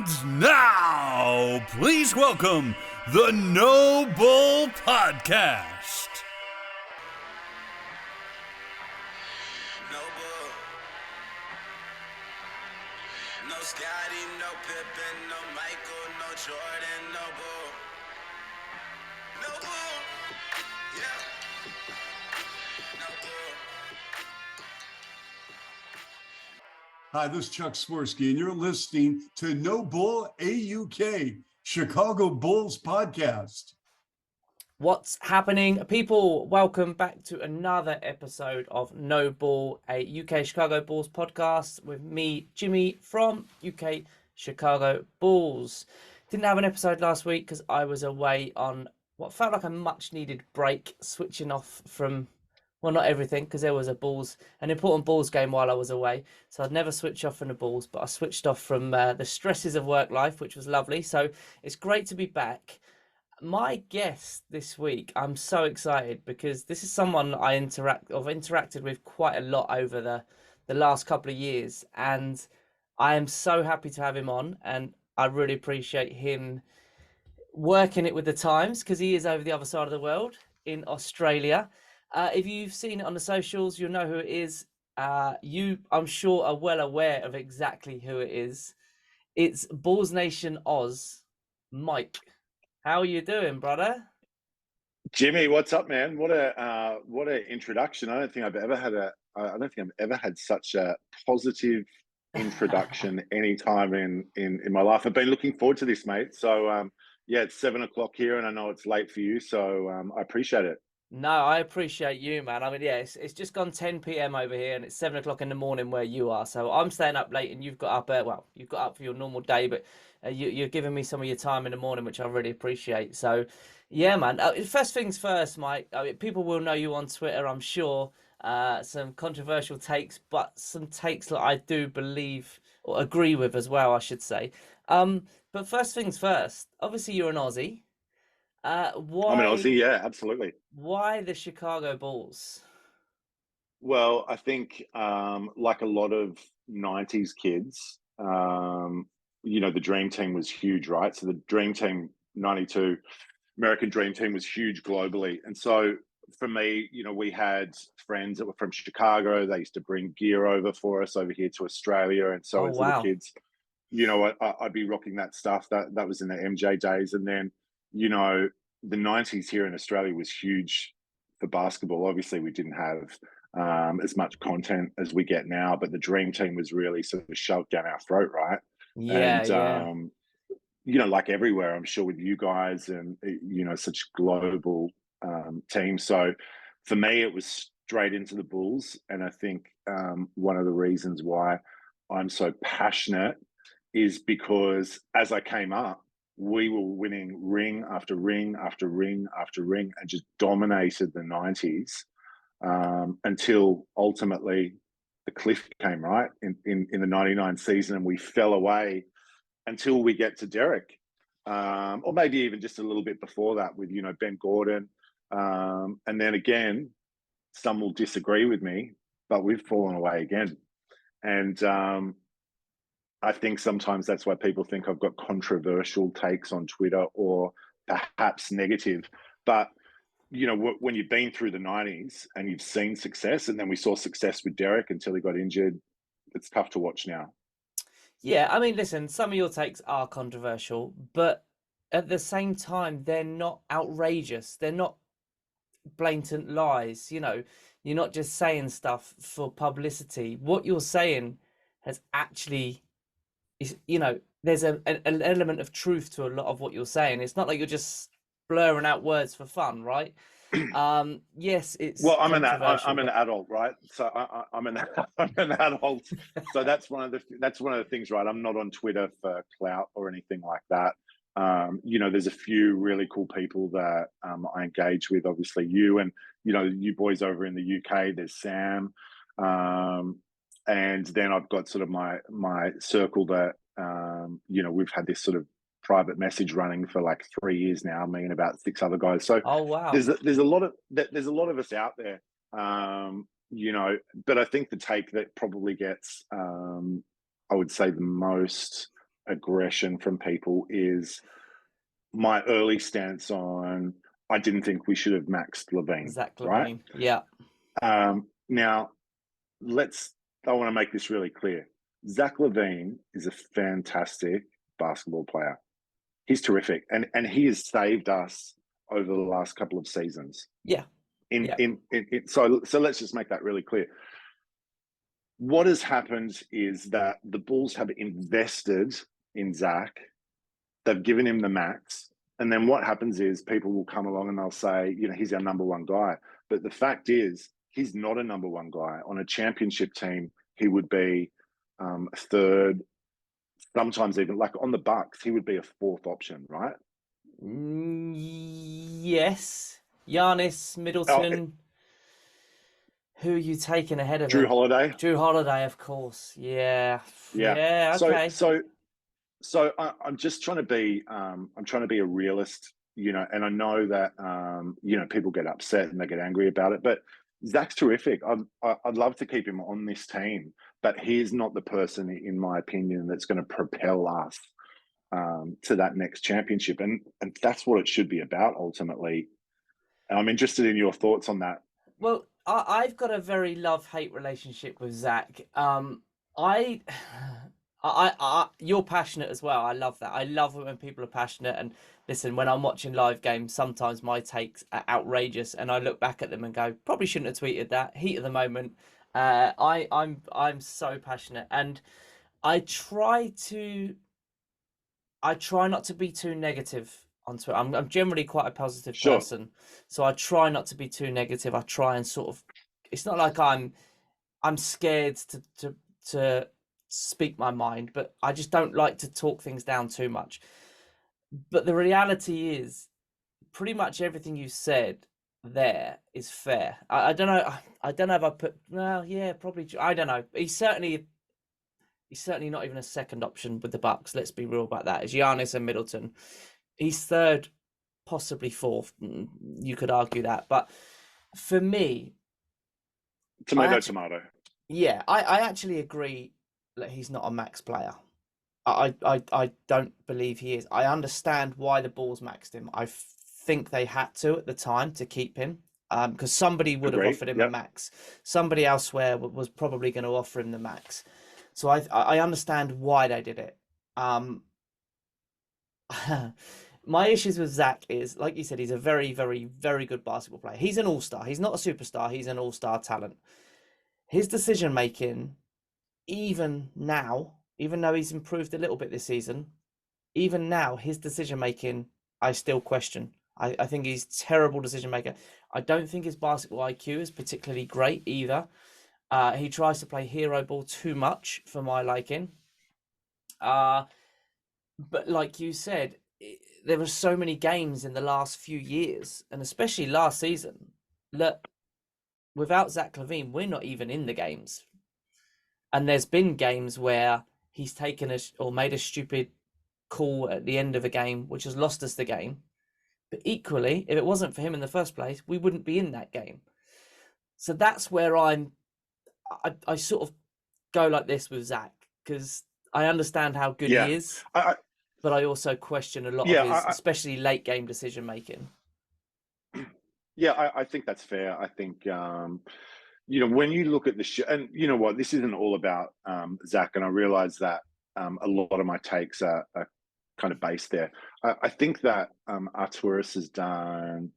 And now, please welcome the No Bull Podcast. No Bull, no Scotty, no Pippen, no Michael, no Jordan, no Bull. No Bull, yeah, no Bull. Hi, this is Chuck Swirsky, and you're listening to No Bull AUK, Chicago Bulls podcast. What's happening, people? Welcome back to another episode of No Bull, a UK Chicago Bulls podcast with me, Jimmy, from UK Chicago Bulls. Didn't have an episode last week because I was away on what felt like a much needed break, switching off from, well, not everything, because there was an important Bulls game while I was away. So I'd never switch off from the Bulls, but I switched off from the stresses of work life, which was lovely. So it's great to be back. My guest this week, I'm so excited because this is someone I've interacted with quite a lot over the last couple of years, and I am so happy to have him on, and I really appreciate him working it with the times because he is over the other side of the world in Australia. If you've seen it on the socials, you'll know who it is. You, I'm sure, are well aware of exactly who it is. It's Bulls Nation Oz, Mike. How are you doing, brother? Jimmy, what's up, man? What a introduction! I don't think I've ever had such a positive introduction any time in my life. I've been looking forward to this, mate. So yeah, it's 7 o'clock here, and I know it's late for you, so I appreciate it. No, I appreciate you, man. I mean, yeah, it's just gone 10 p.m. over here, and it's 7 o'clock in the morning where you are. So I'm staying up late, and you've got up. You've got up for your normal day, but you're giving me some of your time in the morning, which I really appreciate. So, yeah, man. First things first, Mike. I mean, people will know you on Twitter, I'm sure. Some controversial takes, but some takes that I do believe or agree with as well, I should say. But first things first. Obviously, you're an Aussie. Why? I'm an Aussie, yeah, absolutely. Why the Chicago Bulls? Well, I think like a lot of '90s kids, the Dream Team was huge, right? So the Dream Team '92 American Dream Team was huge globally, and so for me, we had friends that were from Chicago. They used to bring gear over for us over here to Australia, and so Oh, as little wow. kids, I'd be rocking that stuff. That was in the MJ days, and then the '90s here in Australia was huge for basketball. Obviously, we didn't have as much content as we get now, but the Dream Team was really sort of shoved down our throat, right? Yeah, And yeah. like everywhere, I'm sure with you guys and such global team. So for me, it was straight into the Bulls, and I think one of the reasons why I'm so passionate is because as I came up, we were winning ring after ring after ring after ring, and just dominated the '90s until ultimately the cliff came, right, in the '99 season, and we fell away until we get to Derek, or maybe even just a little bit before that with Ben Gordon, and then again, some will disagree with me, but we've fallen away again, and I think sometimes that's why people think I've got controversial takes on Twitter or perhaps negative, but when you've been through the '90s and you've seen success, and then we saw success with Derek until he got injured, it's tough to watch now. Yeah, I mean, listen, some of your takes are controversial, but at the same time, they're not outrageous. They're not blatant lies. You're not just saying stuff for publicity. What you're saying has actually there's an element of truth to a lot of what you're saying. It's not like you're just blurring out words for fun, right? Yes, it's Well, I'm controversial, an but adult, right? So I'm an I'm an adult. So that's one of the things, right? I'm not on Twitter for clout or anything like that. There's a few really cool people that I engage with. Obviously, you and you boys over in the UK. There's Sam, and then I've got sort of my circle that we've had this sort of private message running for like 3 years now, me and about 6 other guys. So oh wow. there's a lot of us out there, but I think the take that probably gets I would say the most aggression from people is my early stance on I didn't think we should have maxed LaVine, Zach right? LaVine. Yeah. Now, I want to make this really clear. Zach LaVine is a fantastic basketball player. He's terrific. And he has saved us over the last couple of seasons. Yeah. So let's just make that really clear. What has happened is that the Bulls have invested in Zach. They've given him the max. And then what happens is people will come along and they'll say, he's our number one guy. But the fact is, he's not a number one guy. On a championship team, he would be third, sometimes even like on the Bucks, he would be a fourth option, right? Yes. Giannis, Middleton. Who are you taking ahead of Drew him? Holiday. Drew Holiday, of course. Yeah. Okay. So I'm just trying to be a realist, and I know that people get upset and they get angry about it, but Zach's terrific. I'd love to keep him on this team, but he's not the person, in my opinion, that's going to propel us to that next championship, and that's what it should be about ultimately. And I'm interested in your thoughts on that. Well, I've got a very love-hate relationship with Zach. You're passionate as well. I love that. I love it when people are passionate. And listen, when I'm watching live games, sometimes my takes are outrageous, and I look back at them and go, probably shouldn't have tweeted that. Heat of the moment. I'm so passionate, and I try not to be too negative on Twitter. I'm generally quite a positive person, so I try not to be too negative. I try and sort of. It's not like I'm scared to speak my mind, but I just don't like to talk things down too much. But the reality is, pretty much everything you said there is fair. I don't know. I don't know if I put. Well, yeah, probably. I don't know. He's certainly not even a second option with the Bucks. Let's be real about that. It's Giannis and Middleton. He's third, possibly fourth. You could argue that, but for me, tomato. Yeah, I actually agree that he's not a max player. I don't believe he is. I understand why the Bulls maxed him. I think they had to at the time to keep him, because somebody would have offered him a max. Somebody elsewhere was probably going to offer him the max. So I understand why they did it. My issues with Zach is, like you said, he's a very, very, very good basketball player. He's an all-star. He's not a superstar. He's an all-star talent. His decision-making, even now, even though he's improved a little bit this season, even now, his decision-making, I still question. I think he's a terrible decision-maker. I don't think his basketball IQ is particularly great either. He tries to play hero ball too much for my liking. But like you said, there were so many games in the last few years, and especially last season, that without Zach LaVine, we're not even in the games. And there's been games where he's taken or made a stupid call at the end of a game, which has lost us the game. But equally, if it wasn't for him in the first place, we wouldn't be in that game. So that's where I sort of go like this with Zach, because I understand how good he is, but I also question a lot of his, especially late game decision making. Yeah, I think that's fair. I think when you look at the show, and you know what, this isn't all about Zach, and I realize that a lot of my takes are kind of based there. I think that Arturas has done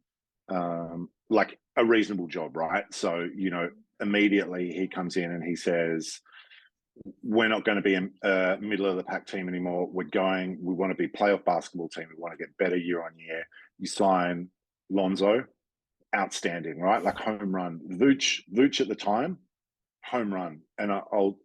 like a reasonable job, right? So, immediately he comes in and he says, we're not going to be a middle of the pack team anymore. We want to be playoff basketball team. We want to get better year on year. You sign Lonzo, outstanding, right? Like home run. Vooch at the time, home run. And I'll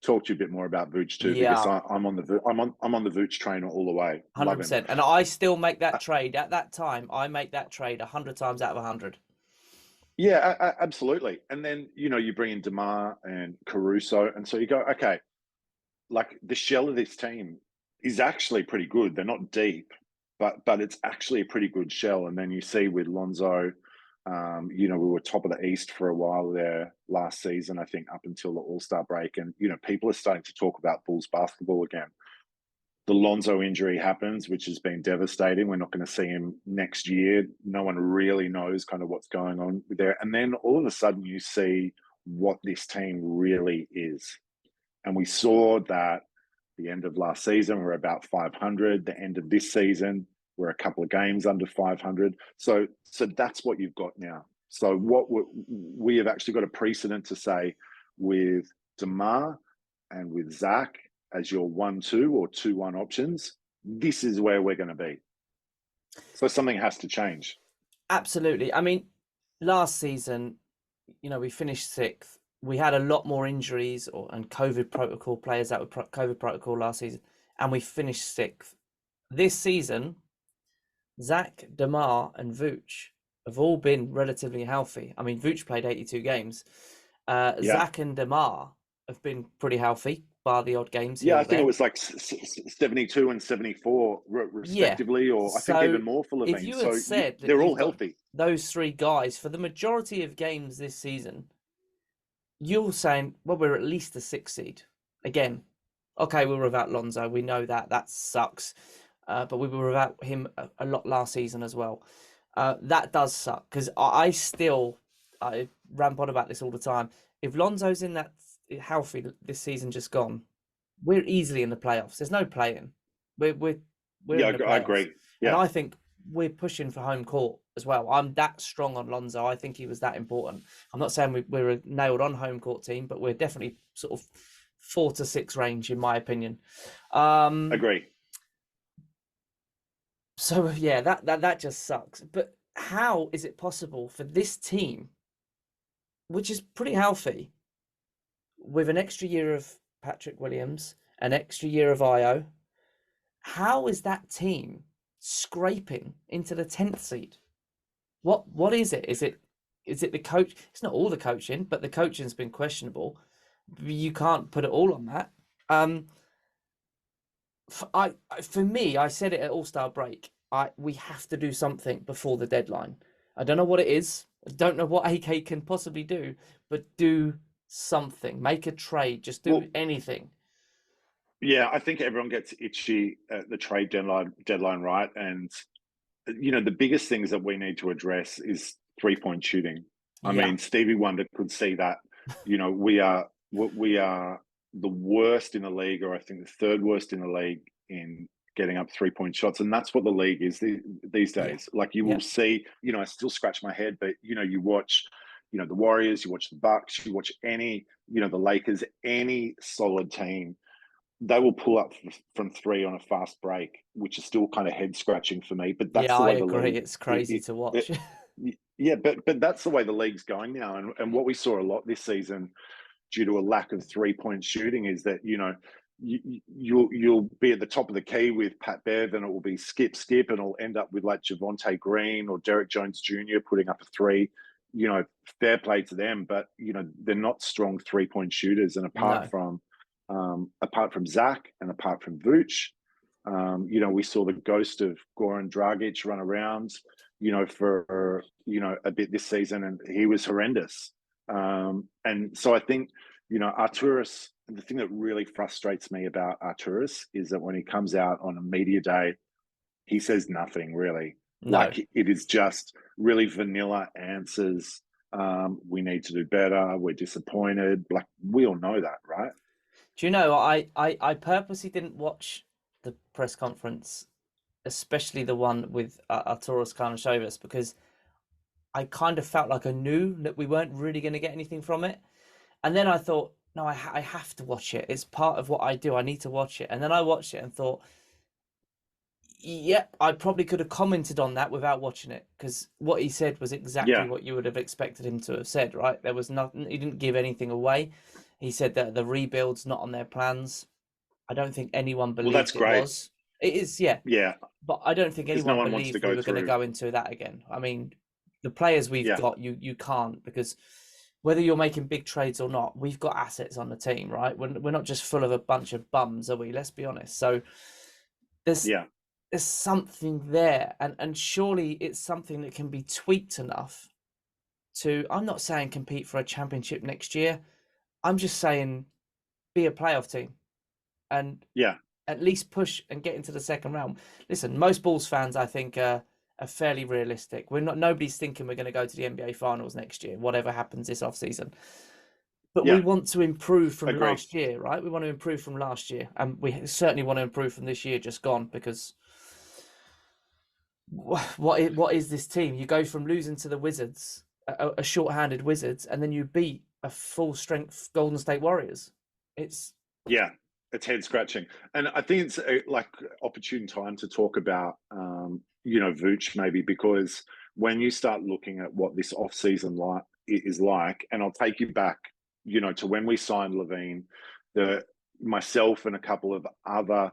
talk to you a bit more about Vooch too, because I'm on the Vooch train all the way. 100%. And I still make that trade at that time. I make that trade 100 times out of 100. Yeah, absolutely. And then, you bring in DeMar and Caruso. And so you go, okay, like the shell of this team is actually pretty good. They're not deep, but it's actually a pretty good shell. And then you see with Lonzo, we were top of the East for a while there last season, I think up until the All-Star break. And, people are starting to talk about Bulls basketball again. the Lonzo injury happens, which has been devastating. We're not going to see him next year. No one really knows kind of what's going on there. And then all of a sudden you see what this team really is. And we saw that the end of last season, we're about 500. The end of this season, we're a couple of games under 500. So that's what you've got now. So what we have actually got a precedent to say with DeMar and with Zach as your 1-2 or 2-1 options, this is where we're going to be. So something has to change. Absolutely. I mean, last season, we finished 6th. We had a lot more injuries and COVID protocol players out with COVID protocol last season, and we finished 6th. This season, Zach, DeMar, and Vooch have all been relatively healthy. I mean, Vooch played 82 games. Zach and DeMar have been pretty healthy, bar the odd games. Yeah, I think it was like 72 and 74 respectively, or I think even more for Levine. If you had said they're all healthy, those 3 guys for the majority of games this season, you're saying, well, we're at least a 6 seed. Again, okay, we were without Lonzo. We know that sucks. But we were without him a lot last season as well. That does suck because I ramp on about this all the time. If Lonzo's in that healthy this season just gone, we're easily in the playoffs. There's no playing. We're in the playoffs. I agree. Yeah. And I think we're pushing for home court as well. I'm that strong on Lonzo. I think he was that important. I'm not saying we're a nailed on home court team, but we're definitely sort of 4 to 6 range in my opinion. Agree. So yeah, that just sucks. But how is it possible for this team, which is pretty healthy, with an extra year of Patrick Williams, an extra year of Io, how is that team scraping into the 10th seed? What is it? Is it the coach? It's not all the coaching, but the coaching's been questionable. You can't put it all on that. For me, I said it at All-Star break. We have to do something before the deadline. I don't know what it is. I don't know what AK can possibly do, but do something. Make a trade. Just do anything. Yeah, I think everyone gets itchy at the trade deadline, right? And the biggest things that we need to address is 3-point shooting. I mean, Stevie Wonder could see that. We are the worst in the league, or I think the 3rd worst in the league in getting up 3-point shots, and that's what the league is these days. Yeah. Like you will see, I still scratch my head, but you watch, the Warriors, you watch the Bucks, you watch any, the Lakers, any solid team, they will pull up from 3 on a fast break, which is still kind of head scratching for me. But that's the way the league, it's crazy to watch. But that's the way the league's going now, and what we saw a lot this season, due to a lack of 3-point shooting, is that you'll be at the top of the key with Pat Bev, and it will be skip, and it'll end up with like Javonte Green or Derek Jones Jr. putting up a 3. Fair play to them, but they're not strong 3-point shooters. And apart from Zach and apart from Vooch, we saw the ghost of Goran Dragic run around, for a bit this season, and he was horrendous. And so I think, Arturas, the thing that really frustrates me about Arturas is that when he comes out on a media day, he says nothing really. No. Like it is just really vanilla answers. We need to do better. We're disappointed. Like we all know that, right? Do you know, I purposely didn't watch the press conference, especially the one with Arturas Karnisovas, because I kind of felt like I knew that we weren't really going to get anything from it. And then I thought, no, I have to watch it. It's part of what I do. I need to watch it. And then I watched it and thought, yeah, I probably could have commented on that without watching it, because what he said was exactly what you would have expected him to have said, right? There was nothing, he didn't give anything away. He said that the rebuild's not on their plans. I don't think anyone believed that's great. It was. It is, yeah. Yeah. But I don't think anyone believed we were going to go into that again. I mean, the players we've got, you can't, because whether you're making big trades or not, we've got assets on the team, right? We're not just full of a bunch of bums, are we? Let's be honest. So there's something there, and surely it's something that can be tweaked enough to, I'm not saying compete for a championship next year. I'm just saying be a playoff team. And at least push and get into the second round. Listen, most Bulls fans, I think, are fairly realistic. Nobody's thinking we're going to go to the NBA Finals next year, whatever happens this offseason. But we Yeah. want to improve from Agreed. last year, right? We want to improve from last year, and we certainly want to improve from this year just gone, because what is this team? You go from losing to the Wizards, a short-handed Wizards, and then you beat a full-strength Golden State Warriors. It's head scratching, and I think it's like opportune time to talk about Vooch, maybe, because when you start looking at what this off season is like, and I'll take you back, to when we signed Levine, myself and a couple of other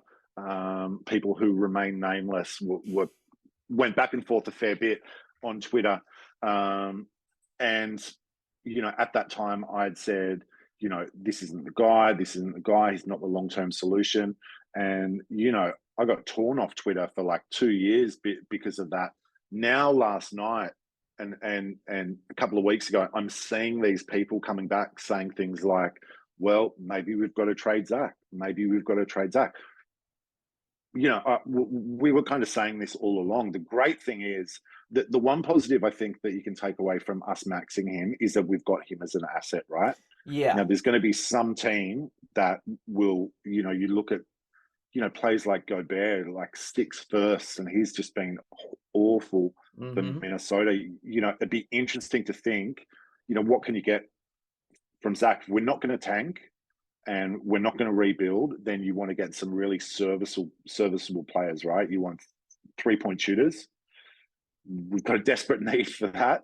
people who remain nameless went back and forth a fair bit on Twitter, and at that time I'd said, this isn't the guy. He's not the long-term solution. And, I got torn off Twitter for like 2 years because of that. Now, last night and a couple of weeks ago, I'm seeing these people coming back saying things like, well, maybe we've got to trade Zach. We were kind of saying this all along. The great thing is that the one positive I think that you can take away from us maxing him is that we've got him as an asset, right? Yeah. Now, there's going to be some team that will, you look at, players like Gobert, like sticks first, and he's just been awful for Minnesota. It'd be interesting to think, what can you get from Zach? We're not going to tank and we're not going to rebuild. Then you want to get some really serviceable players, right? You want 3-point shooters. We've got a desperate need for that.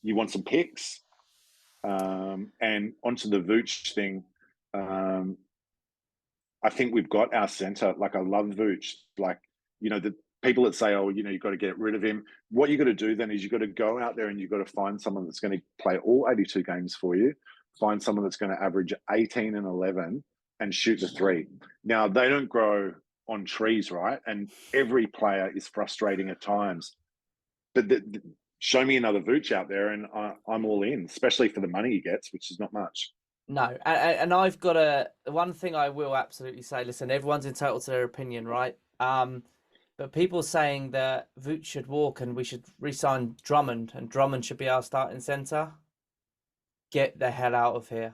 You want some picks. And onto the Vooch thing, I think we've got our center. Like, I love Vooch. Like, the people that say, oh, you've got to get rid of him. What you got to do then is you've got to go out there and you've got to find someone that's going to play all 82 games for you. Find someone that's going to average 18 and 11 and shoot the three. Now, they don't grow on trees, right? And every player is frustrating at times. But show me another Vooch out there and I'm all in, especially for the money he gets, which is not much. No, and I've got one thing I will absolutely say. Listen, everyone's entitled to their opinion, right? But people saying that Vooch should walk and we should re-sign Drummond and Drummond should be our starting center. Get the hell out of here.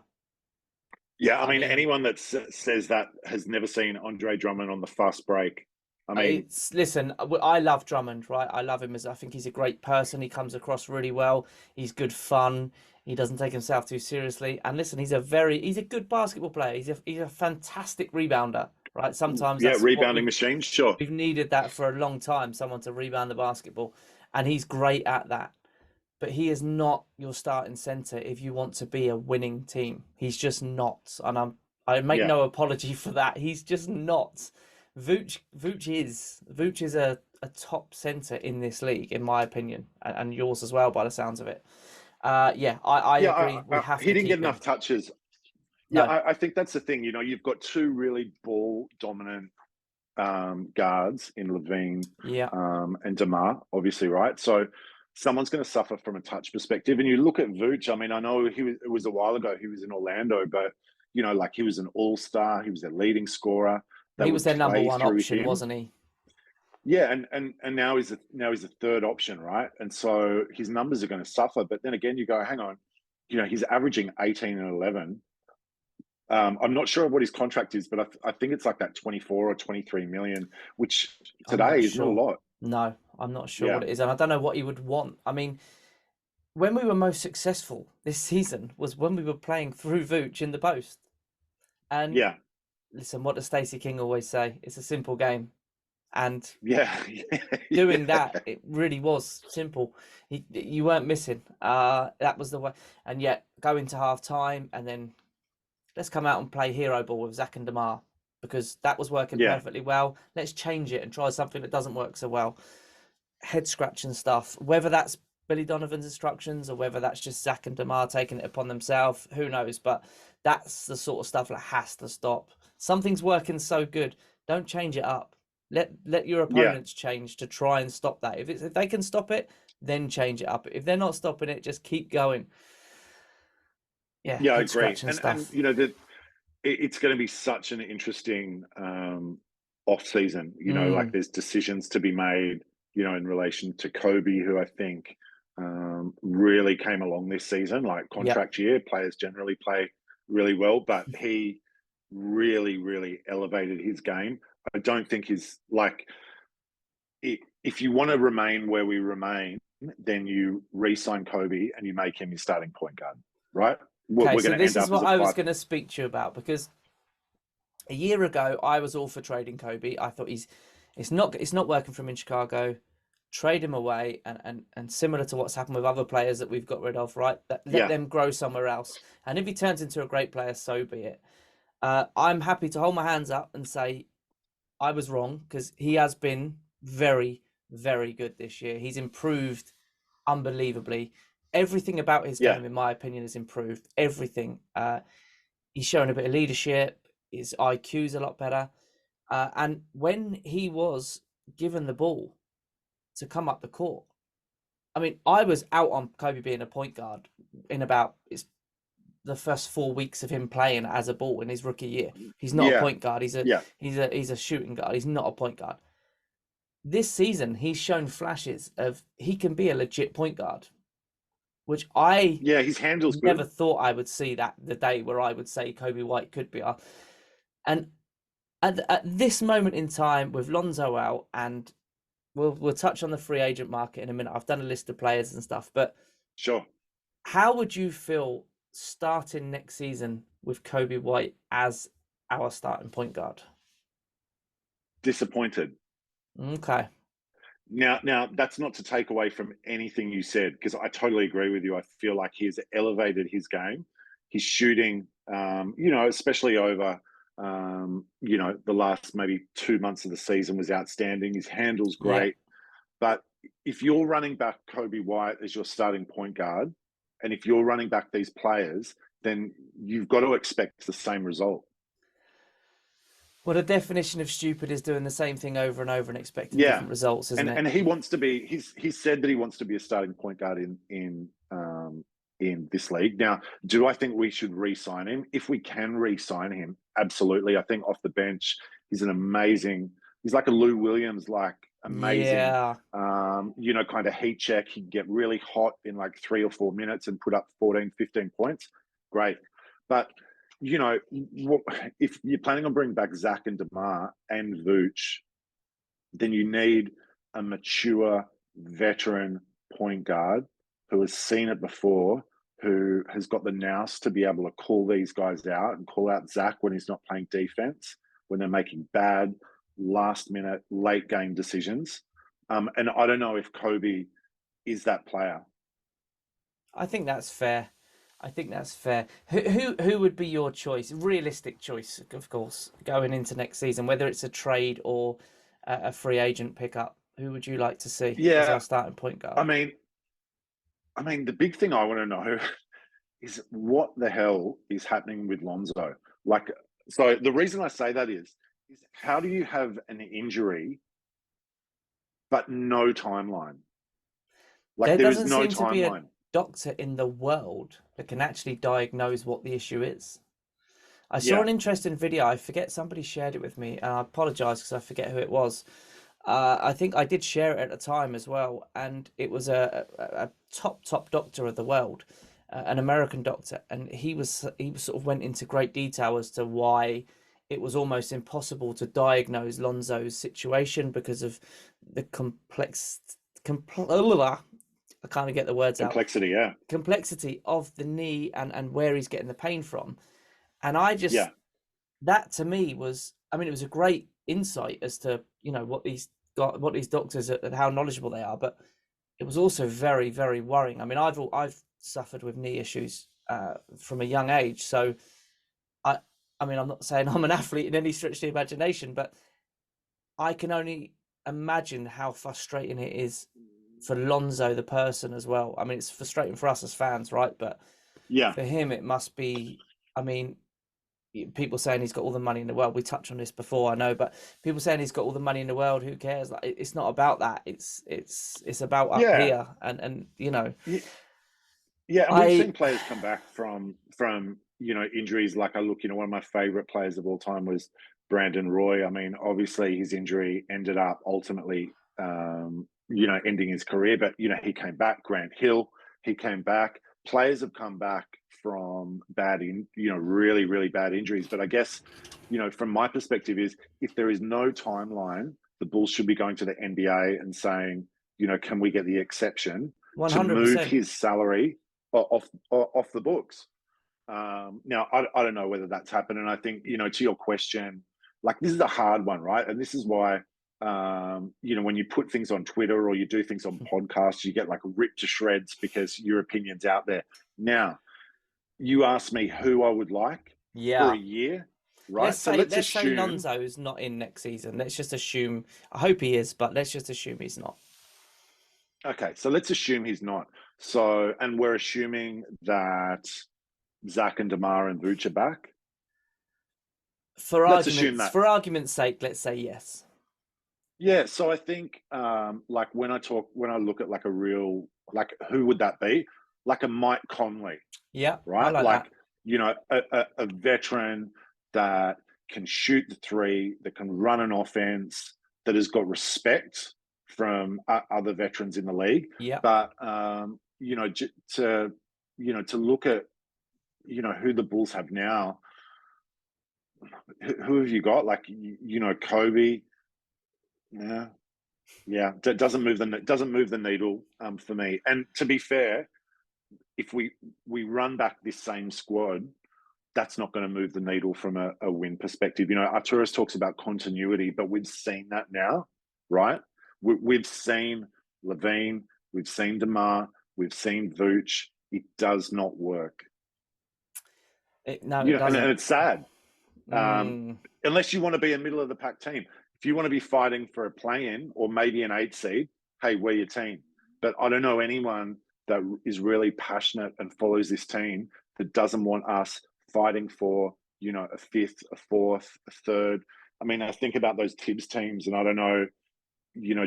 Yeah, I mean, anyone that says that has never seen Andre Drummond on the fast break. I mean, listen, I love Drummond, right? I love him I think he's a great person. He comes across really well. He's good fun. He doesn't take himself too seriously. And listen, he's a good basketball player. He's a fantastic rebounder, right? Sometimes rebounding machine, sure. We've needed that for a long time, someone to rebound the basketball. And he's great at that. But he is not your starting center if you want to be a winning team. He's just not. And I make no apology for that. He's just not. Vooch is a top center in this league, in my opinion, and yours as well, by the sounds of it. I agree. We have he didn't get enough touches. No. Yeah, I think that's the thing. You've got two really ball dominant guards in Levine and DeMar, obviously, right? So someone's going to suffer from a touch perspective. And you look at Vooch. I mean, I know it was a while ago. He was in Orlando, but he was an all-star. He was their leading scorer. He was their number one option, wasn't he? Yeah, and now he's a third option, right? And so his numbers are going to suffer. But then again, you go, hang on, he's averaging 18 and 11. I'm not sure what his contract is, but I think it's like that 24 or 23 million, which today is not a lot. No, I'm not sure what it is, and I don't know what he would want. I mean, when we were most successful this season was when we were playing through Vooch in the post. And listen, what does Stacey King always say? It's a simple game. And doing that, it really was simple. You weren't missing. That was the way. And yet, go into half time and then let's come out and play hero ball with Zach and DeMar, because that was working perfectly well. Let's change it and try something that doesn't work so well. Head scratching stuff, whether that's Billy Donovan's instructions or whether that's just Zach and DeMar taking it upon themselves, who knows? But that's the sort of stuff that has to stop. Something's working so good, don't change it up. Let your opponents change to try and stop that. If they can stop it, then change it up. If they're not stopping it, just keep going. I agree. And it's going to be such an interesting off season. You know, like Mm. there's decisions to be made, you know, in relation to Kobe, who I think really came along this season. Like contract year, players generally play really well, but he really, really elevated his game. I don't think he's like, if you want to remain where we remain, then you re-sign Kobe and you make him your starting point guard, right? Okay, We're so going to this end is up as what a I was five. going to speak to you about, because a year ago I was all for trading Kobe. I thought it's not working for him in Chicago. Trade him away, and similar to what's happened with other players that we've got rid of, right? Let Yeah. them grow somewhere else. And if he turns into a great player, so be it. I'm happy to hold my hands up and say I was wrong, because he has been very, very good this year. He's improved unbelievably. Everything about his Yeah. game, in my opinion, has improved. Everything. He's shown a bit of leadership. His IQ's a lot better. And when he was given the ball to come up the court, I mean, I was out on Kobe being a point guard in about the first 4 weeks of him playing as a ball in his rookie year. He's not a Yeah. point guard. He's Yeah. a shooting guard. He's not a point guard. This season, he's shown flashes of he can be a legit point guard, which I Yeah, his handle's never good. thought I would see that the day where I would say Kobe White could be. And at this moment in time, with Lonzo out, and we'll touch on the free agent market in a minute. I've done a list of players and stuff, but Sure. how would you feel starting next season with Kobe White as our starting point guard? Disappointed. Okay. Now that's not to take away from anything you said, because I totally agree with you. I feel like he's elevated his game. His shooting, you know, especially over, you know, the last maybe 2 months of the season was outstanding. His handle's Yeah. great. But if you're running back Kobe White as your starting point guard, and if you're running back these players, then you've got to expect the same result. Well, the definition of stupid is doing the same thing over and over and expecting Yeah. different results, isn't it? And he wants to be. He's said that he wants to be a starting point guard in this league. Now, do I think we should re-sign him? If we can re-sign him, absolutely. I think off the bench, he's an amazing. He's like a Lou Williams, like amazing. Yeah. You know, kind of heat check. He'd get really hot in like 3 or 4 minutes and put up 14, 15 points. Great. But, you know, if you're planning on bringing back Zach and DeMar and Vooch, then you need a mature veteran point guard who has seen it before, who has got the nous to be able to call these guys out and call out Zach when he's not playing defense, when they're making bad last minute, late game decisions. And I don't know if Kobe is that player. I think that's fair. Who would be your choice? Realistic choice, of course, going into next season, whether it's a trade or a free agent pickup. Who would you like to see as our starting point guard? I mean, the big thing I want to know is what the hell is happening with Lonzo? Like, so the reason I say that is how do you have an injury but no timeline? Like there is no doesn't seem to be a timeline. doctor in the world that can actually diagnose what the issue is. I saw an interesting video. I forget, somebody shared it with me, and I apologize because I forget who it was. I think I did share it at the time as well, and it was a top doctor of the world, an American doctor, and he sort of went into great detail as to why it was almost impossible to diagnose Lonzo's situation because of the I can't get the words out. Complexity of the knee and where he's getting the pain from. And I just, that to me was, I mean, it was a great insight as to, you know, what these doctors and how knowledgeable they are, but it was also very, very worrying. I mean, I've suffered with knee issues from a young age. So I mean, I'm not saying I'm an athlete in any stretch of the imagination, but I can only imagine how frustrating it is for Lonzo, the person, as well. I mean, it's frustrating for us as fans, right? But for him, it must be, I mean, people saying he's got all the money in the world. We touched on this before, I know, but people saying he's got all the money in the world, who cares? Like, it's not about that. It's about up here, and you know. Yeah, and we've seen players come back from you know, injuries. Like I look, you know, one of my favorite players of all time was Brandon Roy. I mean, obviously his injury ended up ultimately, ending his career, but, he came back. Grant Hill, he came back. Players have come back from really, really bad injuries. But I guess, from my perspective is if there is no timeline, the Bulls should be going to the NBA and saying, can we get the exception to move 100%. his salary off the books? Now, I don't know whether that's happened. And I think, to your question, like this is a hard one, right? And this is why, when you put things on Twitter or you do things on podcasts, you get like ripped to shreds because your opinion's out there. Now, you asked me who I would like for a year, right? Let's say Nonzo's not in next season. Let's just assume. I hope he is, but let's just assume he's not. Okay, so let's assume he's not. So, and we're assuming that Zach and DeMar and Vooch are back. For argument's sake, let's say yes. Yeah, so I think like when I look at like a real, like who would that be? Like a Mike Conley. Yeah. Right? I like that. A veteran that can shoot the three, that can run an offense, that has got respect from other veterans in the league. Yeah. But to look at who the Bulls have now, who have you got? Like Kobe. Yeah. That doesn't move the needle for me. And to be fair, if we run back this same squad, that's not going to move the needle from a win perspective. Arturas talks about continuity, but we've seen that now, right? We've seen Levine, we've seen DeMar, we've seen Vooch. It does not work. It doesn't. And it's sad. Unless you want to be a middle of the pack team. If you want to be fighting for a play-in or maybe an 8 seed, hey, we're your team. But I don't know anyone that is really passionate and follows this team that doesn't want us fighting for, a 5th, a 4th, a 3rd. I mean, I think about those Tibbs teams, and I don't know,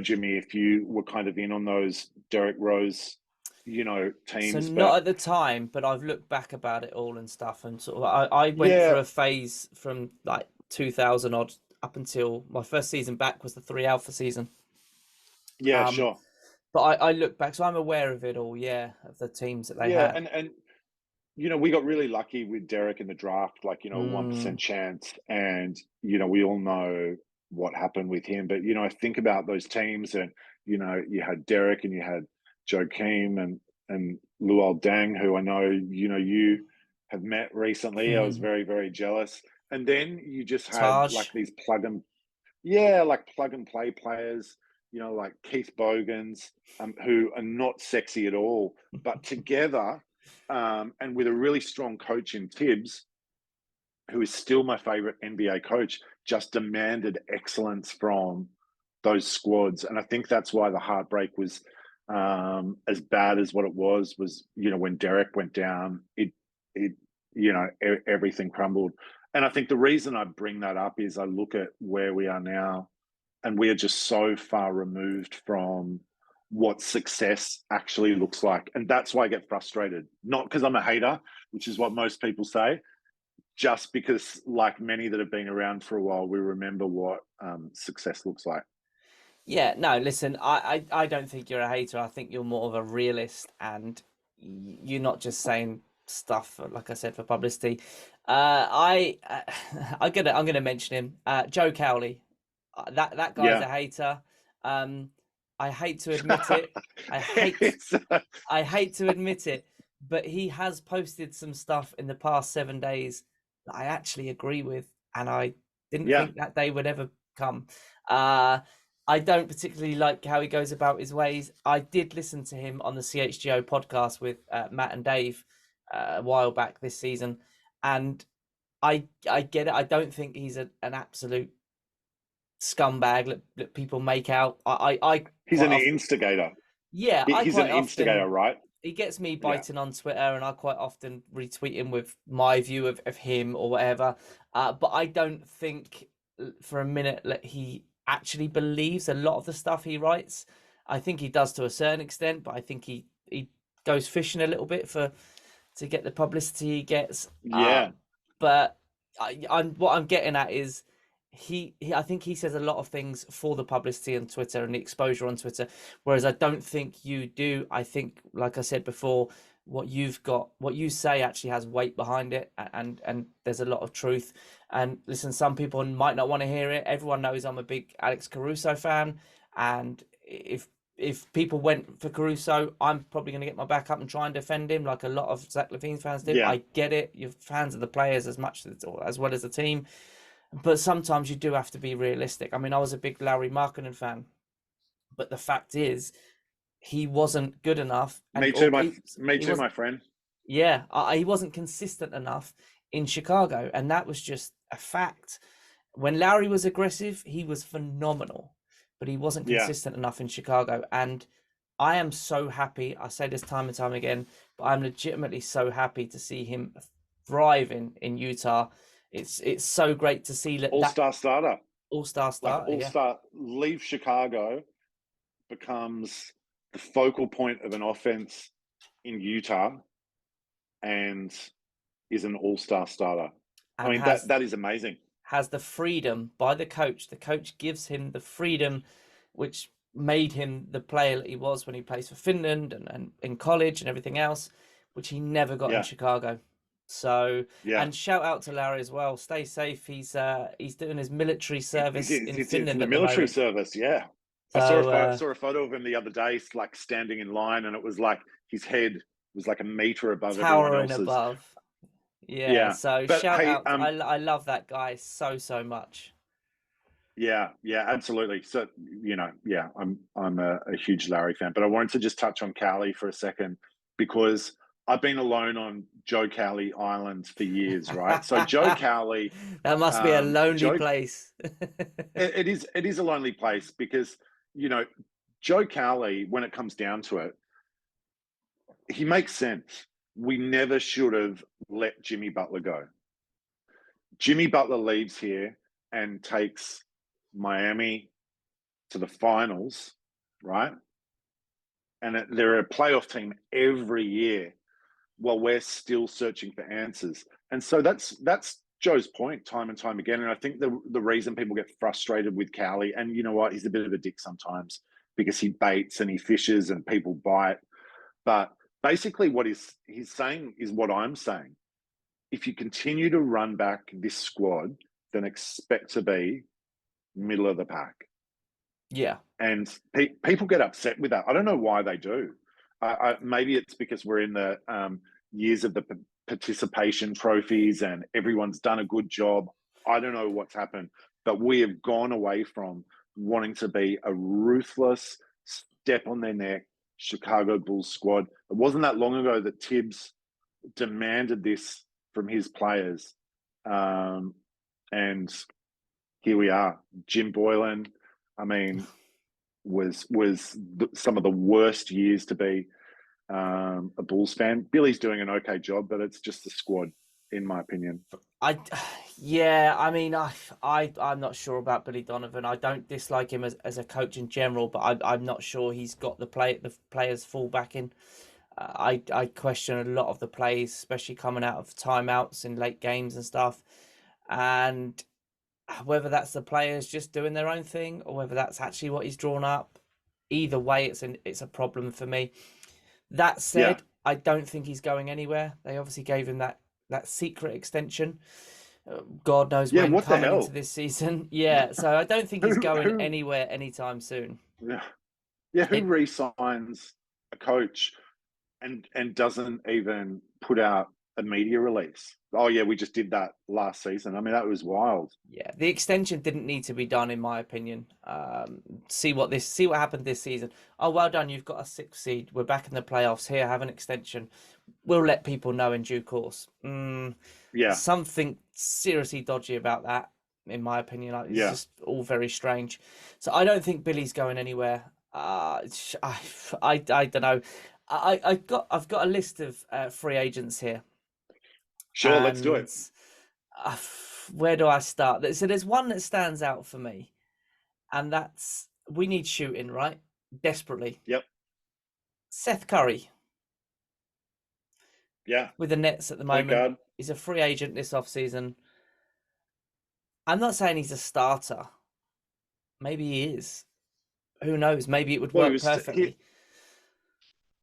Jimmy, if you were kind of in on those Derrick Rose, teams. So not at the time, but I've looked back about it all and stuff, and sort of I went through a phase from like 2000 odd up until my first season back was the 3 Alpha season. Yeah, sure. But I look back, so I'm aware of it all, of the teams that they had. And we got really lucky with Derek in the draft, like, 1% chance. And, we all know what happened with him. But, I think about those teams and, you had Derek and you had Joakim and Luol Deng, who I know, you have met recently. I was very, very jealous. And then you just had Taj. like these plug and play players, like Keith Bogans, who are not sexy at all, but together, and with a really strong coach in Tibbs, who is still my favorite NBA coach, just demanded excellence from those squads. And I think that's why the heartbreak was as bad as what it was, when Derek went down, everything crumbled. And I think the reason I bring that up is I look at where we are now, and we are just so far removed from what success actually looks like. And that's why I get frustrated. Not because I'm a hater, which is what most people say, just because, like many that have been around for a while, we remember what success looks like. Yeah, no, listen, I don't think you're a hater. I think you're more of a realist, and you're not just saying stuff, like I said, for publicity. I'm gonna mention him, Joe Cowley. That guy's a hater. I hate to admit it. I hate to admit it, but he has posted some stuff in the past 7 days that I actually agree with, and I didn't think that day would ever come. I don't particularly like how he goes about his ways. I did listen to him on the CHGO podcast with Matt and Dave a while back this season, and I get it. I don't think he's an absolute scumbag that people make out. He's an instigator. Yeah, he's an instigator, right? He gets me biting on Twitter, and I quite often retweet him with my view of him or whatever. But I don't think for a minute that he actually believes a lot of the stuff he writes. I think he does to a certain extent, but I think he goes fishing a little bit to get the publicity he gets. Yeah. But what I'm getting at is I think he says a lot of things for the publicity on Twitter and the exposure on Twitter, whereas I don't think you do. I think, like I said before, what you say actually has weight behind it, and there's a lot of truth. And listen, some people might not want to hear it. Everyone knows I'm a big Alex Caruso fan, and if people went for Caruso, I'm probably going to get my back up and try and defend him, like a lot of Zach LaVine fans do. Yeah. I get it. You're fans of the players as well as the team. But sometimes you do have to be realistic. I mean, I was a big Larry Markkinen fan, but the fact is, he wasn't good enough. Me too, He my friend. Yeah, he wasn't consistent enough in Chicago, and that was just a fact. When Larry was aggressive, he was phenomenal, but he wasn't Yeah. consistent enough in Chicago. And I am so happy. I say this time and time again, but I'm legitimately so happy to see him thrive in Utah. It's so great to see that All-star starter. all-star Like starter. Yeah. all-star, leave Chicago, becomes the focal point of an offense in Utah, and is an all-star starter. I And mean, has that is amazing. has the freedom by the coach. The coach gives him the freedom, which made him the player that he was when he plays for Finland and in college and everything else, which he never got Yeah. in Chicago. So, Yeah. and shout out to Larry as well. Stay safe. He's doing his military service He's in in Finland the at military the moment. service, yeah. I So, saw a photo of him the other day, like standing in line, and it was like his head was like a meter above everyone towering else's. above. Yeah. Yeah, So but shout hey, out. I love that guy so much. yeah, absolutely. So yeah, I'm a huge Larry fan, but I wanted to just touch on Cowley for a second, because I've been alone on Joe Cowley Island for years, right? So Joe Cowley, That must be a lonely Joe- place. it is a lonely place, because Joe Cowley, when it comes down to it, he makes sense. We never should have let Jimmy Butler go. Jimmy Butler leaves here and takes Miami to the finals, right? And they're a playoff team every year, while we're still searching for answers. And so that's Joe's point time and time again. And I think the reason people get frustrated with Cowley, and you know what, he's a bit of a dick sometimes, because he baits and he fishes and people bite. But basically what he's saying is what I'm saying. If you continue to run back this squad, then expect to be middle of the pack. Yeah. And people get upset with that. I don't know why they do. Maybe it's because we're in the years of the participation trophies and everyone's done a good job. I don't know what's happened, but we have gone away from wanting to be a ruthless, step on their neck Chicago Bulls squad. It wasn't that long ago that Tibbs demanded this from his players. And here we are. Jim Boylan, I mean, was some of the worst years to be a Bulls fan. Billy's doing an okay job, but it's just the squad, in my opinion. I mean, I'm not sure about Billy Donovan. I don't dislike him as a coach in general, but I'm not sure he's got the players full backing. I question a lot of the plays, especially coming out of timeouts in late games and stuff, and whether that's the players just doing their own thing or whether that's actually what he's drawn up. Either way, it's a problem for me. That said, Yeah. I don't think he's going anywhere. They obviously gave him that secret extension. God knows when what the coming hell? into this season. Yeah, so I don't think he's Who- going who- anywhere anytime soon. Yeah, who It- re-signs a coach and doesn't even put out a media release? Oh yeah, we just did that last season. I mean, that was wild. Yeah, the extension didn't need to be done, in my opinion. See what happened this season. Oh, well done, you've got a 6th seed. We're back in the playoffs. Here, have an extension. We'll let people know in due course. Yeah, Something seriously dodgy about that, in my opinion. It's Yeah. just all very strange. So I don't think Billy's going anywhere. I don't know. I've got a list of free agents here. sure, let's do it. And, where do I start? So there's one that stands out for me, and that's we need shooting, right? Desperately. Yep. Seth Curry Yeah, with the Nets at the point moment. guard. He's a free agent this offseason. I'm not saying he's a starter. Maybe he is. Who knows? Maybe it would Well, work perfectly.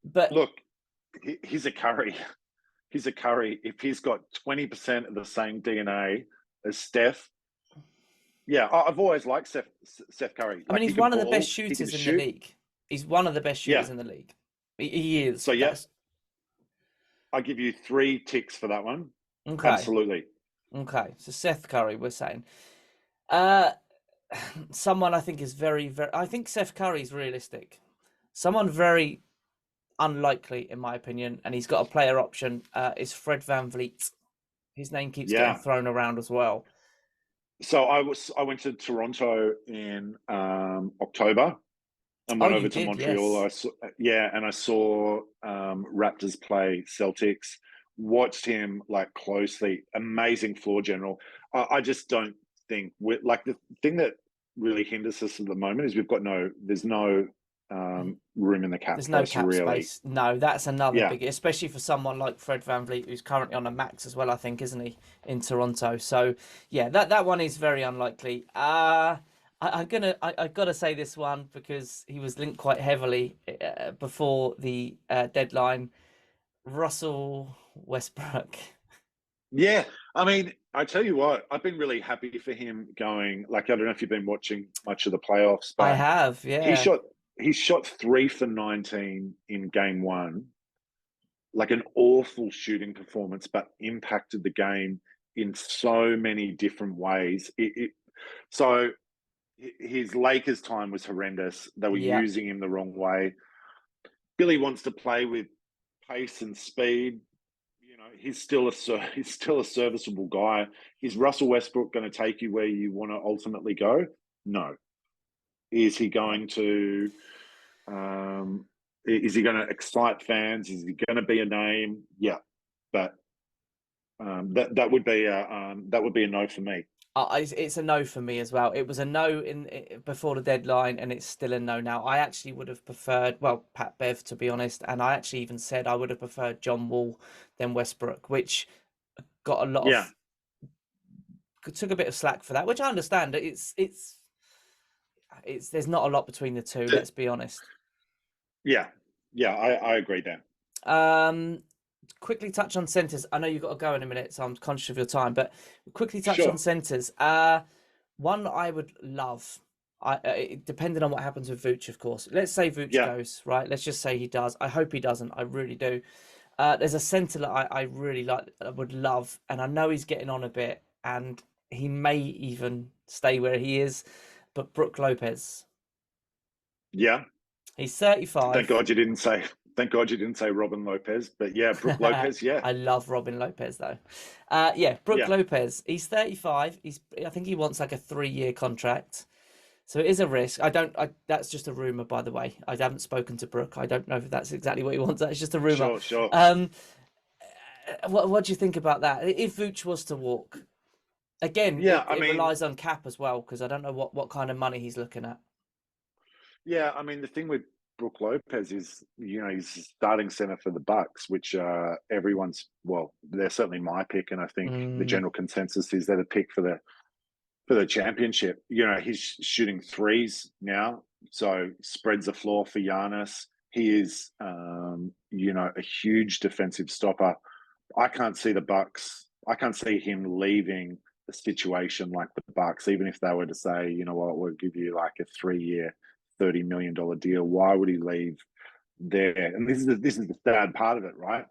But look, he's a Curry. He's a Curry. If he's got 20% of the same DNA as Steph, yeah, I've always liked Seth Curry. I mean, Like, he he's can one of the ball, best he can shooters in the shoot. league. He's one of the best shooters Yeah. in the league. He is. So, yeah, That's- I give you 3 ticks for that one. Okay. Absolutely. Okay. So Seth Curry, we're saying. Uh, someone I think is very, very. I think Seth Curry is realistic. Someone very unlikely, in my opinion, and he's got a player option. Is Fred VanVleet. His name keeps Yeah. getting thrown around as well. So I went to Toronto in October and went Oh, over you to did, Montreal. yes. And I saw Raptors play Celtics. Watched him like closely. Amazing floor general. I just don't think like the thing that really hinders us at the moment is there's no room in the cap There's for no us, cap really. space. No, that's another Yeah. big, especially for someone like Fred VanVleet, who's currently on a max as well, I think, isn't he, in Toronto? So yeah, that one is very unlikely. I gotta say this one because he was linked quite heavily before the deadline. Russell Westbrook. Yeah, I mean, I tell you what, I've been really happy for him going. Like, I don't know if you've been watching much of the playoffs, I but have, he yeah. shot 3 for 19 in game 1. Like an awful shooting performance, but impacted the game in so many different ways. So his Lakers time was horrendous. They were Yeah. using him the wrong way. Billy wants to play with pace and speed. You know, he's still a serviceable guy. Is Russell Westbrook going to take you where you want to ultimately go? No. Is he going to? Is he going to excite fans? Is he going to be a name? Yeah, but that would be a no for me. It's a no for me as well. It was a no before the deadline, and it's still a no now. I actually would have preferred, well, Pat Bev, to be honest, and I actually even said I would have preferred John Wall than Westbrook, which got a lot Yeah. of took a bit of slack for that, which I understand. It's there's not a lot between the two. Let's be honest. Yeah, I agree, Dan. Quickly touch on centers. I know you've got to go in a minute, so I'm conscious of your time, but quickly touch Sure. on centers. One I would love, depending on what happens with Vooch, of course. Let's say Vooch Yeah. goes, right? Let's just say he does. I hope he doesn't. I really do. There's a center that I really like, I would love, and I know he's getting on a bit, and he may even stay where he is, but Brook Lopez. Yeah. He's 35. Thank God you didn't say Robin Lopez, but yeah, Brook Lopez. Yeah. I love Robin Lopez though. Brook Yeah. Lopez. He's 35. I think he wants like a 3-year contract. So it is a risk. That's just a rumor, by the way. I haven't spoken to Brook. I don't know if that's exactly what he wants. That's just a rumor. Sure. What do you think about that? If Vooch was to walk, again, Yeah, it relies on cap as well, because I don't know what kind of money he's looking at. Yeah, I mean, the thing with Brook Lopez is, you know, he's starting center for the Bucks, which they're certainly my pick, and I think the general consensus is they're the pick for the championship. You know, he's shooting threes now, so spreads the floor for Giannis. He is, a huge defensive stopper. I can't see him leaving a situation like the Bucks, even if they were to say, you know what, we'll give you like a 3-year, $30 million deal. Why would he leave there? And this is the sad part of it, right?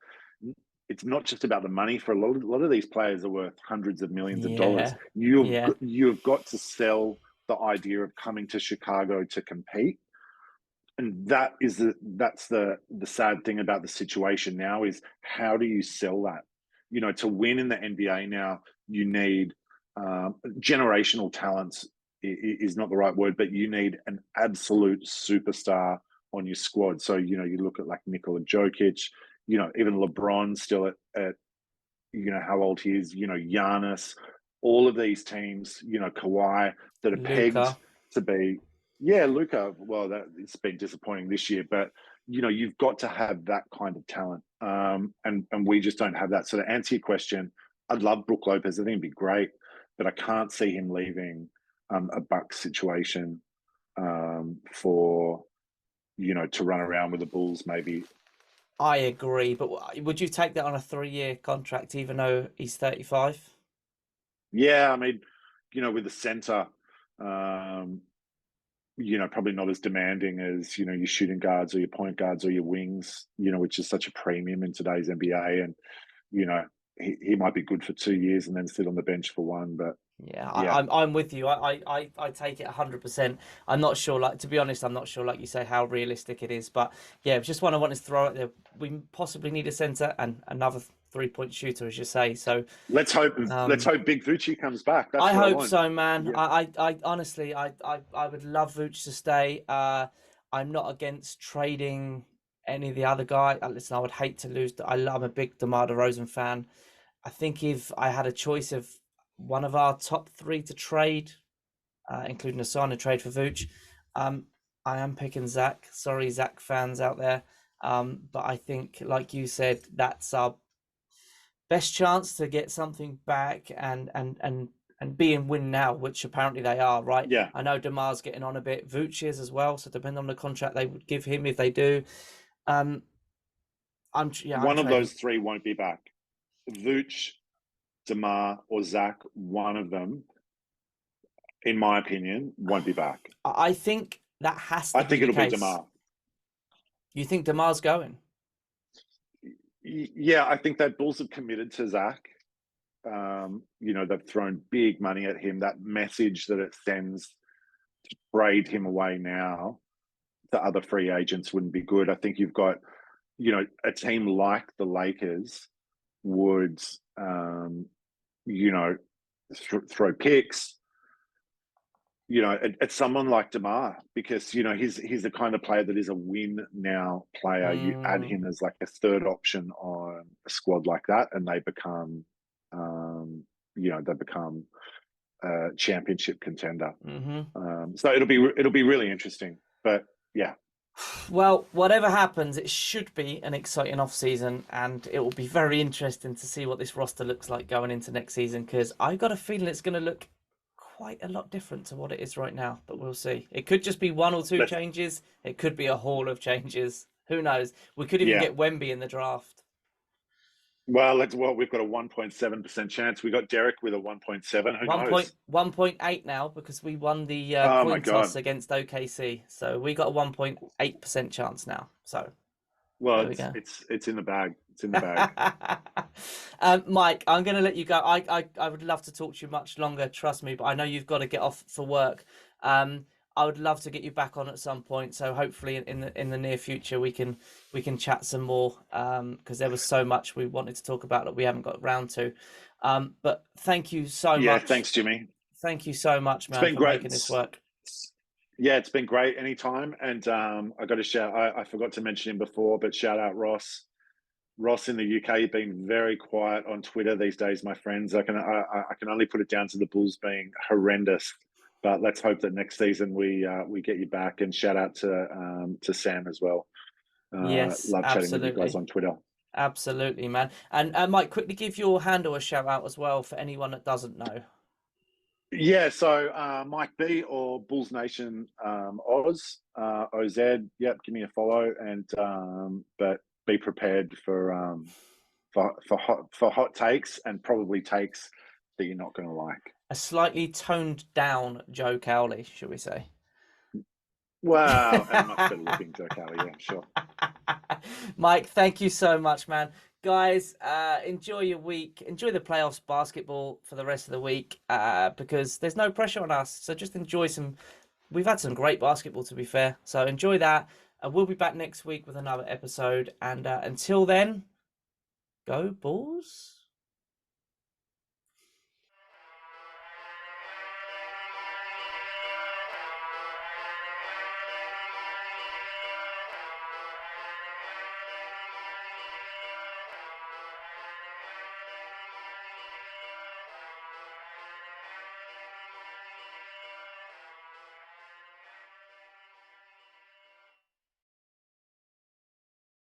It's not just about the money. For a lot of these players are worth hundreds of millions of dollars. You've got to sell the idea of coming to Chicago to compete. And that's the sad thing about the situation now is, how do you sell that? You know, to win in the NBA now, you need generational talents is not the right word, but you need an absolute superstar on your squad. So, you know, you look at like Nikola Jokic, you know, even LeBron still at you know, how old he is, you know, Giannis, all of these teams, you know, Kawhi, that are pegged to be, Luka. Well, it's been disappointing this year, but you know, you've got to have that kind of talent, and we just don't have that. So to answer your question, I'd love Brook Lopez. I think it'd be great. but I can't see him leaving a Bucks situation for, to run around with the Bulls maybe. I agree, but would you take that on a 3-year contract, even though he's 35? Yeah, I mean, with the center, probably not as demanding as, your shooting guards or your point guards or your wings, which is such a premium in today's NBA. And, he might be good for 2 years and then sit on the bench for one, but Yeah, yeah. I'm with you. I take it 100%. I'm not sure, to be honest, I'm not sure, like you say, how realistic it is. But yeah, just one I wanted to throw out there. We possibly need a centre and another 3-point shooter, as you say. So let's hope Big Vucci comes back. That's I what hope want. so, man. Yeah. I honestly, I would love Vooch to stay. I'm not against trading any of the other guys. Listen, I would hate to lose. I'm a big DeMar DeRozan fan. I think if I had a choice of one of our top 3 to trade, including a sign and trade for Vooch, I am picking Zach. Sorry, Zach fans out there. But I think, like you said, that's our best chance to get something back and be in win now, which apparently they are, right? Yeah. I know DeMar's getting on a bit. Vooch is as well. So depending on the contract they would give him, if they do, one of those 3 won't be back. Vooch, DeMar, or Zach, one of them, in my opinion, won't be back. I think that has to be it'll the case. be DeMar. You think DeMar's going? Yeah, I think that Bulls have committed to Zach. They've thrown big money at him. That message that it sends to trade him away now to other free agents wouldn't be good. I think you've got, a team like the Lakers would, throw picks, at someone like DeMar, because, he's the kind of player that is a win now player. You add him as like a third option on a squad like that, and they become, a championship contender. So it'll be really interesting, but yeah. Well, whatever happens, it should be an exciting off-season, and it will be very interesting to see what this roster looks like going into next season, because I've got a feeling it's going to look quite a lot different to what it is right now, but we'll see. It could just be 1 or 2 changes. It could be a haul of changes. Who knows? We could even get Wemby in the draft. Well, we've got a 1.7% chance. We got Derek with a 1.7. Who knows? 1.8 now, because we won the coin toss against OKC. So we got a 1.8% chance now. So, well, it's in the bag. It's in the bag. Mike, I'm going to let you go. I would love to talk to you much longer, trust me, but I know you've got to get off for work. I would love to get you back on at some point. So hopefully in the near future we can chat some more, because there was so much we wanted to talk about that we haven't got around to. But thank you so much. Yeah, thanks, Jimmy. Thank you so much, man, for making this work. Yeah, it's been great anytime. And I got to shout, I forgot to mention him before, but shout out Ross. Ross in the UK, being very quiet on Twitter these days, my friends. I can only put it down to the Bulls being horrendous. But let's hope that next season we get you back. And shout out to Sam as well. Yes, love absolutely. chatting with you guys on Twitter. Absolutely, man. And Mike, quickly give your handle a shout out as well for anyone that doesn't know. Yeah, so Mike B or Bulls Nation Oz, OZ. Yep, give me a follow, and but be prepared for hot takes, and probably takes that you're not going to like. A slightly toned down Joe Cowley, should we say? Wow, and much better looking Joe Cowley, yeah, sure. Mike, thank you so much, man. Guys, enjoy your week. Enjoy the playoffs basketball for the rest of the week, because there's no pressure on us. So just enjoy some. We've had some great basketball, to be fair. So enjoy that. We'll be back next week with another episode. And until then, go Bulls.